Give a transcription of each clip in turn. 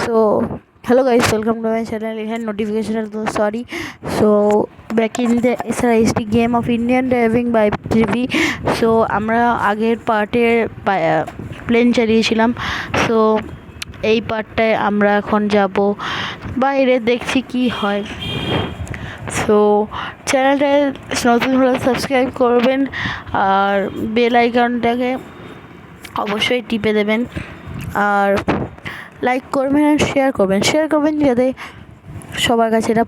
So hello guys, welcome to my channel. It had notification, so sorry. So back in the SRHD game of Indian Diving by TV. So আমরা আগের পার্টে plane চালিয়েছিলাম। So এই পার্টটায় আমরা এখন যাব বাইরে, দেখছি কি হয়। সো চ্যানেলটা নতুন হলে সাবস্ক্রাইব করবেন আর বেল আইকনটাকে অবশ্যই টিপে দেবেন আর লাইক করবেন আর শেয়ার করবেন যাতে সবার কাছে এটা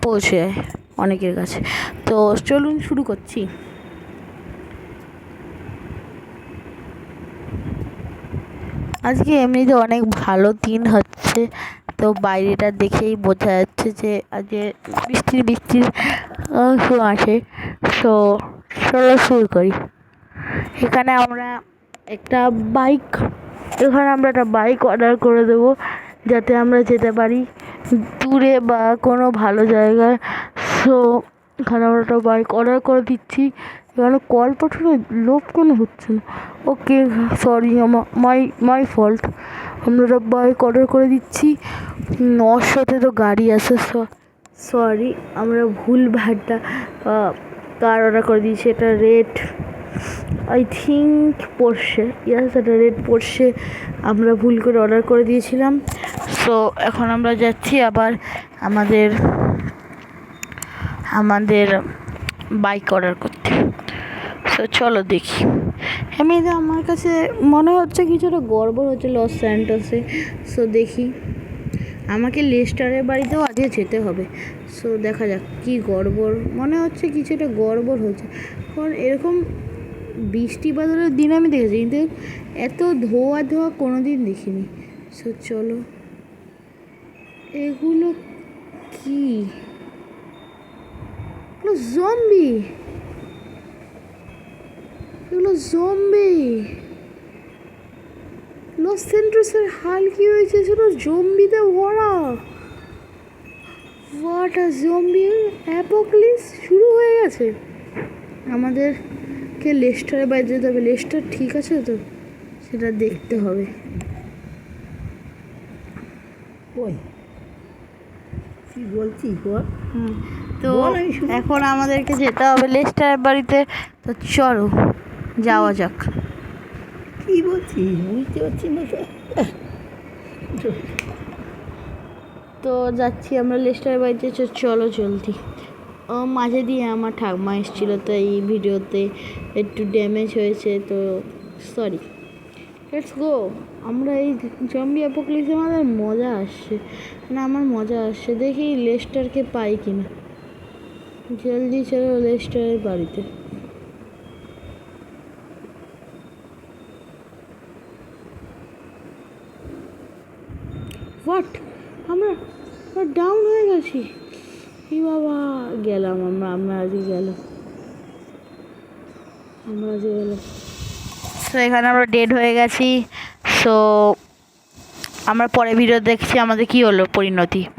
পৌঁছে যায় অনেকের কাছে। তো চলুন শুরু করছি। আজকে এমনিতে অনেক ভালো দিন হচ্ছে, তো বাইরেটা দেখেই বোঝা যাচ্ছে যে আজকে বৃষ্টির অংশ আছে। তো চলো শুরু করি। এখানে আমরা একটা বাইক অর্ডার করে দেবো যাতে আমরা যেতে পারি দূরে বা কোনো ভালো জায়গায়। সো এখানে আমরা একটা বাইক অর্ডার করে দিচ্ছি। এখানে কল পাঠানো লোভ কেন হচ্ছে না? ওকে, সরি, মাই ফল্ট। আমরা একটা বাইক অর্ডার করে দিচ্ছি। 900-তে তো গাড়ি আছে, সরি, আমরা ভুলভালটা কার অর্ডার করে দিয়েছি। এটা রেড, আই থিঙ্ক পোর্শে, ইয়াস, এটা রেড পোর্শে আমরা ভুল করে অর্ডার করে দিয়েছিলাম। সো এখন আমরা যাচ্ছি আবার আমাদের বাইক অর্ডার করতে। সো চলো দেখি। এমনিতে আমার কাছে মনে হচ্ছে কিছুটা গড়বড় হচ্ছে লস স্যান্টোসে। সো দেখি, আমাকে লেস্টারের বাড়িতেও আজকে যেতে হবে। সো দেখা যাক কি গড়বড়, মনে হচ্ছে কিছুটা গড়বড় হচ্ছে। কারণ এরকম বৃষ্টি বাদলের দিন আমি দেখেছি, কিন্তু এত ধোয়া কোনো দিন দেখিনি। সো চলো, এগুলো কি? এগুলো জম্বি। লস স্যান্টোসের হাল কি হয়েছে? সেটা জম্বিতে ভরা। হোয়াট আ জম্বি অ্যাপোক্যালিপস শুরু হয়ে গেছে। আমাদেরকে লেস্টারের বাইরে যেতে হবে। লেস্টার ঠিক আছে তো, সেটা দেখতে হবে। কি বলছি? তো এখন আমাদেরকে যেতে হবে লেস্টারের বাড়িতে। তো চলো যাওয়া যাক। কি বলছি বুঝতে পারছি না। তো যাচ্ছি আমরা লেস্টারের বাড়িতে। চলো জলদি। মাঝে দিয়ে আমার ঠাকুমা এসেছিলো, তো এই ভিডিওতে একটু ড্যামেজ হয়েছে, তো সরি। Let's go. আমরা এই জম্বি অ্যাপোক্যালিপসে আমাদের আমার মজা আসছে। দেখি লেস্টারকে পাই কিনা। জলদি চলো লেস্টারের বাড়িতে। হোয়াট, আমরা ডাউন হয়ে গেছি? এই বাবা, গেলাম আমরা আজকে গেলাম। সো এখানে আমরা ডেড হয়ে গেছি। সো আমরা পরে ভিডিও দেখছি আমাদের কি হলো পরিণতি।